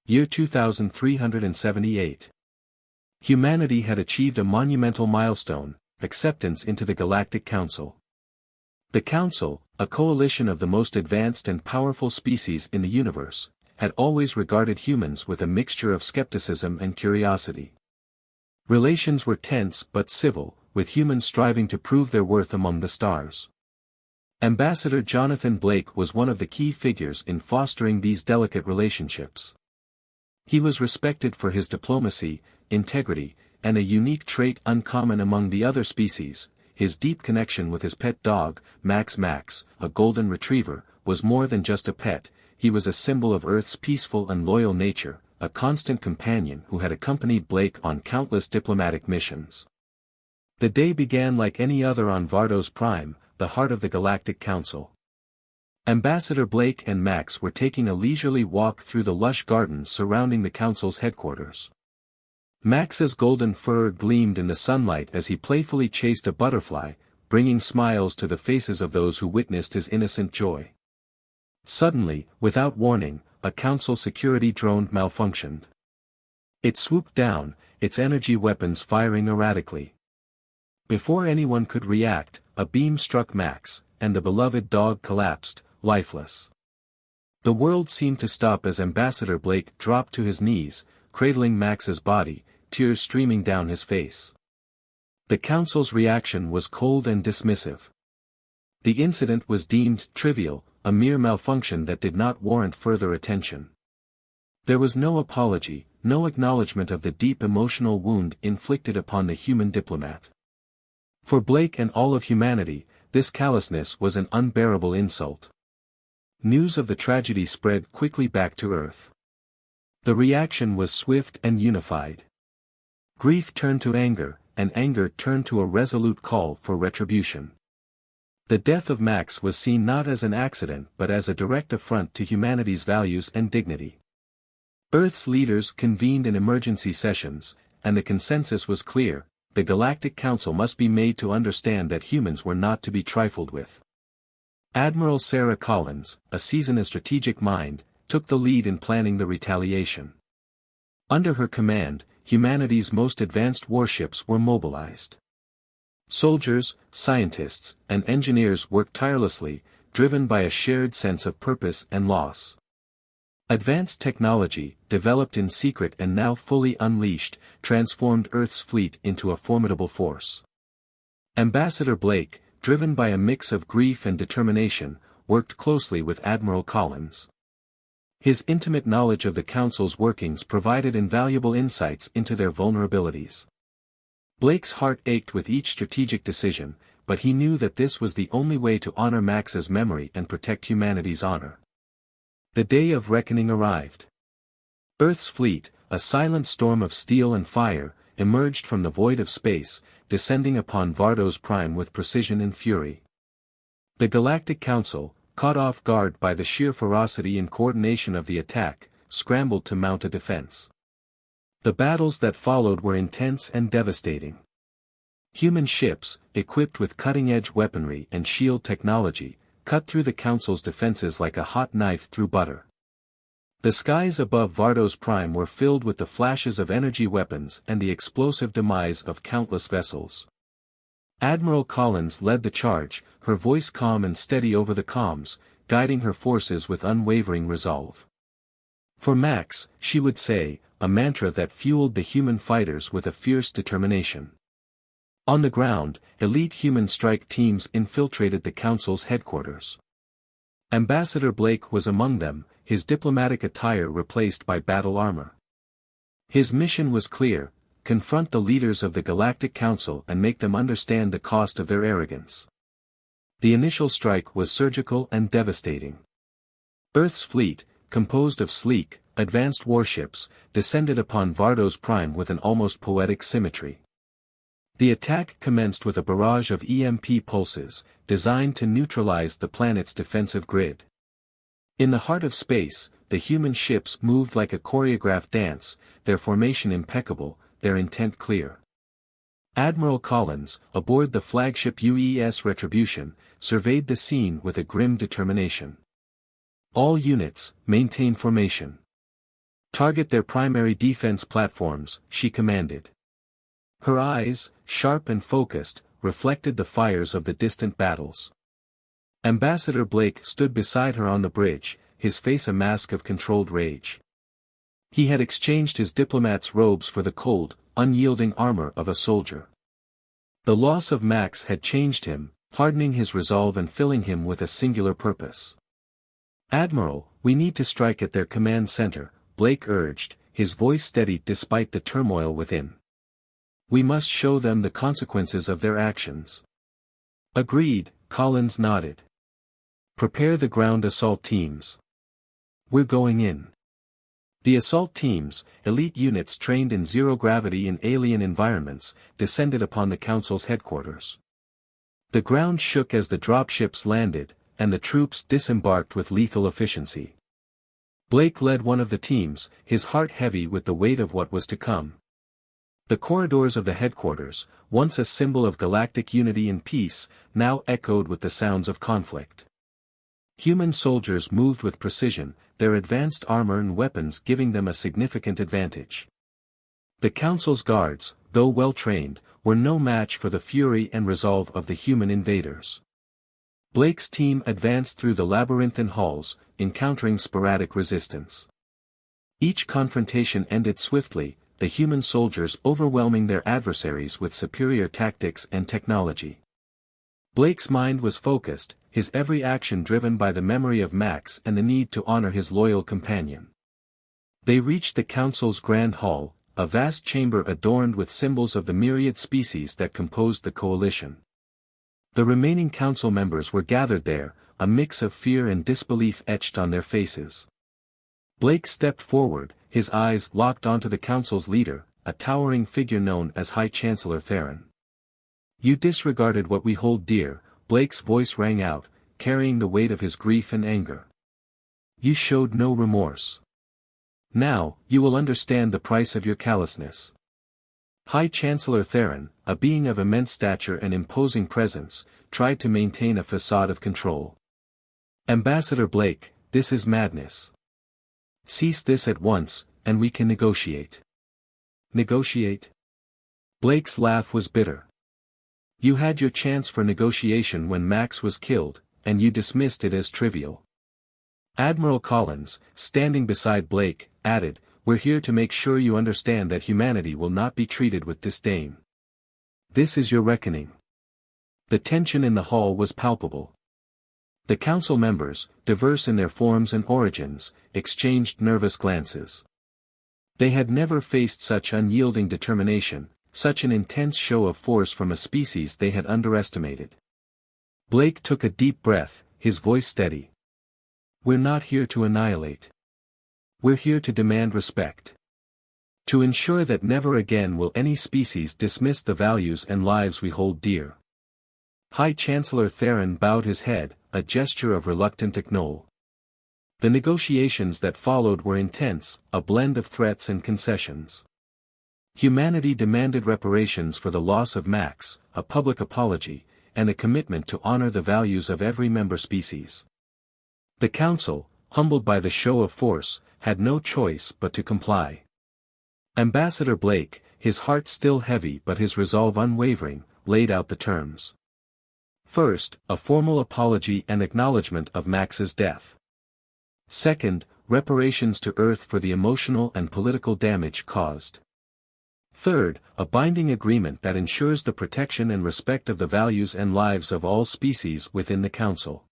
Year 2378. Humanity had achieved a monumental milestone, acceptance into the Galactic Council. The Council, a coalition of the most advanced and powerful species in the universe, had always regarded humans with a mixture of skepticism and curiosity. Relations were tense but civil, with humans striving to prove their worth among the stars. Ambassador Jonathan Blake was one of the key figures in fostering these delicate relationships. He was respected for his diplomacy, integrity, and a unique trait uncommon among the other species. His deep connection with his pet dog, Max, a golden retriever, was more than just a pet. He was a symbol of Earth's peaceful and loyal nature, a constant companion who had accompanied Blake on countless diplomatic missions. The day began like any other on Vardos Prime, the heart of the Galactic Council. Ambassador Blake and Max were taking a leisurely walk through the lush gardens surrounding the Council's headquarters. Max's golden fur gleamed in the sunlight as he playfully chased a butterfly, bringing smiles to the faces of those who witnessed his innocent joy. Suddenly, without warning, a Council security drone malfunctioned. It swooped down, its energy weapons firing erratically. Before anyone could react, a beam struck Max, and the beloved dog collapsed, lifeless. The world seemed to stop as Ambassador Blake dropped to his knees, cradling Max's body, tears streaming down his face. The Council's reaction was cold and dismissive. The incident was deemed trivial, a mere malfunction that did not warrant further attention. There was no apology, no acknowledgement of the deep emotional wound inflicted upon the human diplomat. For Blake and all of humanity, this callousness was an unbearable insult. News of the tragedy spread quickly back to Earth. The reaction was swift and unified. Grief turned to anger, and anger turned to a resolute call for retribution. The death of Max was seen not as an accident but as a direct affront to humanity's values and dignity. Earth's leaders convened in emergency sessions, and the consensus was clear: the Galactic Council must be made to understand that humans were not to be trifled with. Admiral Sarah Collins, a seasoned strategic mind, took the lead in planning the retaliation. Under her command, humanity's most advanced warships were mobilized. Soldiers, scientists, and engineers worked tirelessly, driven by a shared sense of purpose and loss. Advanced technology, developed in secret and now fully unleashed, transformed Earth's fleet into a formidable force. Ambassador Blake, driven by a mix of grief and determination, worked closely with Admiral Collins. His intimate knowledge of the Council's workings provided invaluable insights into their vulnerabilities. Blake's heart ached with each strategic decision, but he knew that this was the only way to honor Max's memory and protect humanity's honor. The day of reckoning arrived. Earth's fleet, a silent storm of steel and fire, emerged from the void of space, descending upon Vardos Prime with precision and fury. The Galactic Council, caught off guard by the sheer ferocity and coordination of the attack, scrambled to mount a defense. The battles that followed were intense and devastating. Human ships, equipped with cutting-edge weaponry and shield technology, cut through the Council's defenses like a hot knife through butter. The skies above Vardos Prime were filled with the flashes of energy weapons and the explosive demise of countless vessels. Admiral Collins led the charge, her voice calm and steady over the comms, guiding her forces with unwavering resolve. For Max, she would say, a mantra that fueled the human fighters with a fierce determination. On the ground, elite human strike teams infiltrated the Council's headquarters. Ambassador Blake was among them, his diplomatic attire replaced by battle armor. His mission was clear: confront the leaders of the Galactic Council and make them understand the cost of their arrogance. The initial strike was surgical and devastating. Earth's fleet, composed of sleek, advanced warships, descended upon Vardos Prime with an almost poetic symmetry. The attack commenced with a barrage of EMP pulses, designed to neutralize the planet's defensive grid. In the heart of space, the human ships moved like a choreographed dance, their formation impeccable, their intent clear. Admiral Collins, aboard the flagship UES Retribution, surveyed the scene with a grim determination. All units, maintain formation. Target their primary defense platforms, she commanded. Her eyes, sharp and focused, reflected the fires of the distant battles. Ambassador Blake stood beside her on the bridge, his face a mask of controlled rage. He had exchanged his diplomat's robes for the cold, unyielding armor of a soldier. The loss of Max had changed him, hardening his resolve and filling him with a singular purpose. "Admiral, we need to strike at their command center," Blake urged, his voice steady despite the turmoil within. "We must show them the consequences of their actions." "Agreed," Collins nodded. "Prepare the ground assault teams. We're going in." The assault teams, elite units trained in zero-gravity in alien environments, descended upon the Council's headquarters. The ground shook as the dropships landed, and the troops disembarked with lethal efficiency. Blake led one of the teams, his heart heavy with the weight of what was to come. The corridors of the headquarters, once a symbol of galactic unity and peace, now echoed with the sounds of conflict. Human soldiers moved with precision, their advanced armor and weapons giving them a significant advantage. The Council's guards, though well-trained, were no match for the fury and resolve of the human invaders. Blake's team advanced through the labyrinthine halls, encountering sporadic resistance. Each confrontation ended swiftly, the human soldiers overwhelming their adversaries with superior tactics and technology. Blake's mind was focused, his every action driven by the memory of Max and the need to honor his loyal companion. They reached the Council's Grand Hall, a vast chamber adorned with symbols of the myriad species that composed the coalition. The remaining Council members were gathered there, a mix of fear and disbelief etched on their faces. Blake stepped forward, his eyes locked onto the Council's leader, a towering figure known as High Chancellor Theron. "You disregarded what we hold dear," Blake's voice rang out, carrying the weight of his grief and anger. "You showed no remorse. Now, you will understand the price of your callousness." High Chancellor Theron, a being of immense stature and imposing presence, tried to maintain a facade of control. "Ambassador Blake, this is madness. Cease this at once, and we can negotiate." "Negotiate?" Blake's laugh was bitter. "You had your chance for negotiation when Max was killed, and you dismissed it as trivial." Admiral Collins, standing beside Blake, added, "We're here to make sure you understand that humanity will not be treated with disdain. This is your reckoning." The tension in the hall was palpable. The Council members, diverse in their forms and origins, exchanged nervous glances. They had never faced such unyielding determination, such an intense show of force from a species they had underestimated. Blake took a deep breath, his voice steady. "We're not here to annihilate. We're here to demand respect. To ensure that never again will any species dismiss the values and lives we hold dear." High Chancellor Theron bowed his head, a gesture of reluctant acknowledgement. The negotiations that followed were intense, a blend of threats and concessions. Humanity demanded reparations for the loss of Max, a public apology, and a commitment to honor the values of every member species. The Council, humbled by the show of force, had no choice but to comply. Ambassador Blake, his heart still heavy but his resolve unwavering, laid out the terms. First, a formal apology and acknowledgement of Max's death. Second, reparations to Earth for the emotional and political damage caused. Third, a binding agreement that ensures the protection and respect of the values and lives of all species within the Council.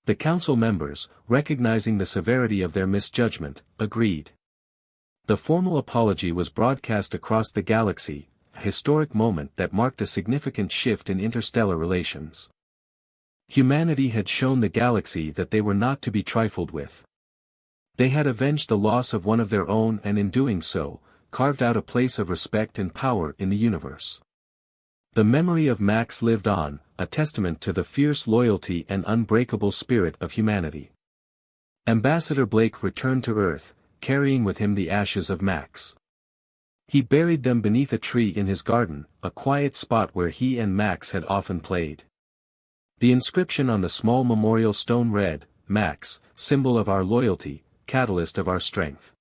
The Council members, recognizing the severity of their misjudgment, agreed. The formal apology was broadcast across the galaxy, a historic moment that marked a significant shift in interstellar relations. Humanity had shown the galaxy that they were not to be trifled with. They had avenged the loss of one of their own and in doing so, carved out a place of respect and power in the universe. The memory of Max lived on, a testament to the fierce loyalty and unbreakable spirit of humanity. Ambassador Blake returned to Earth, carrying with him the ashes of Max. He buried them beneath a tree in his garden, a quiet spot where he and Max had often played. The inscription on the small memorial stone read, "Max, symbol of our loyalty, catalyst of our strength."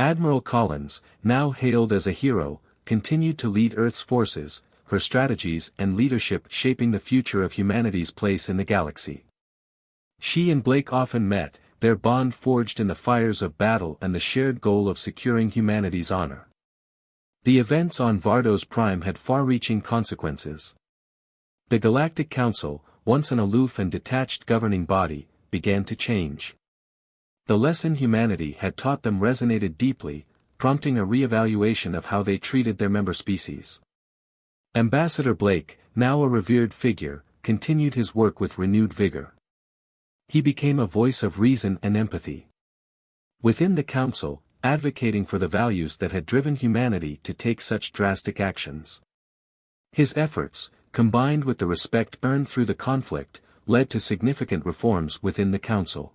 Admiral Collins, now hailed as a hero, continued to lead Earth's forces, her strategies and leadership shaping the future of humanity's place in the galaxy. She and Blake often met, their bond forged in the fires of battle and the shared goal of securing humanity's honor. The events on Vardos Prime had far-reaching consequences. The Galactic Council, once an aloof and detached governing body, began to change. The lesson humanity had taught them resonated deeply, prompting a re-evaluation of how they treated their member species. Ambassador Blake, now a revered figure, continued his work with renewed vigor. He became a voice of reason and empathy. Within the Council, advocating for the values that had driven humanity to take such drastic actions. His efforts, combined with the respect earned through the conflict, led to significant reforms within the Council.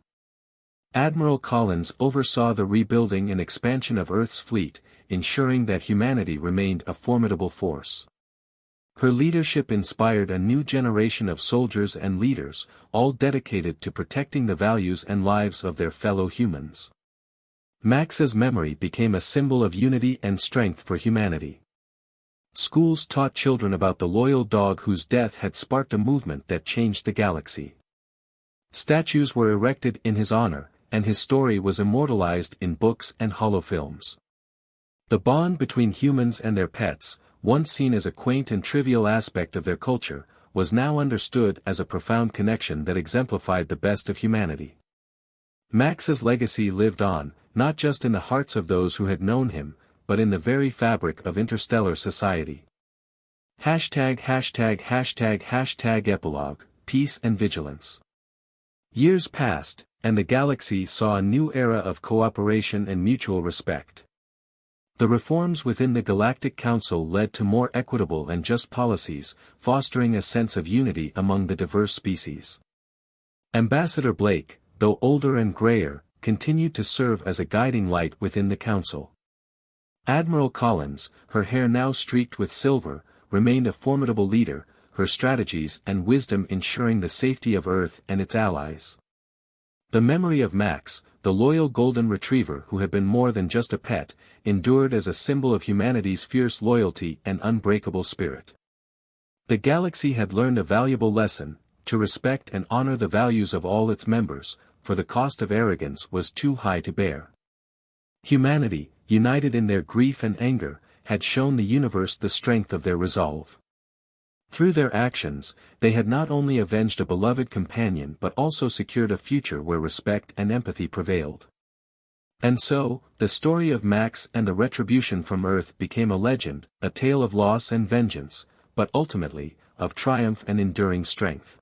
Admiral Collins oversaw the rebuilding and expansion of Earth's fleet, ensuring that humanity remained a formidable force. Her leadership inspired a new generation of soldiers and leaders, all dedicated to protecting the values and lives of their fellow humans. Max's memory became a symbol of unity and strength for humanity. Schools taught children about the loyal dog whose death had sparked a movement that changed the galaxy. Statues were erected in his honor, and his story was immortalized in books and holofilms. The bond between humans and their pets, once seen as a quaint and trivial aspect of their culture, was now understood as a profound connection that exemplified the best of humanity. Max's legacy lived on, not just in the hearts of those who had known him, but in the very fabric of interstellar society. #####Epilogue, Peace and Vigilance. Years passed, and the galaxy saw a new era of cooperation and mutual respect. The reforms within the Galactic Council led to more equitable and just policies, fostering a sense of unity among the diverse species. Ambassador Blake, though older and grayer, continued to serve as a guiding light within the Council. Admiral Collins, her hair now streaked with silver, remained a formidable leader, her strategies and wisdom ensuring the safety of Earth and its allies. The memory of Max, the loyal golden retriever who had been more than just a pet, endured as a symbol of humanity's fierce loyalty and unbreakable spirit. The galaxy had learned a valuable lesson, to respect and honor the values of all its members, for the cost of arrogance was too high to bear. Humanity, united in their grief and anger, had shown the universe the strength of their resolve. Through their actions, they had not only avenged a beloved companion but also secured a future where respect and empathy prevailed. And so, the story of Max and the retribution from Earth became a legend, a tale of loss and vengeance, but ultimately, of triumph and enduring strength.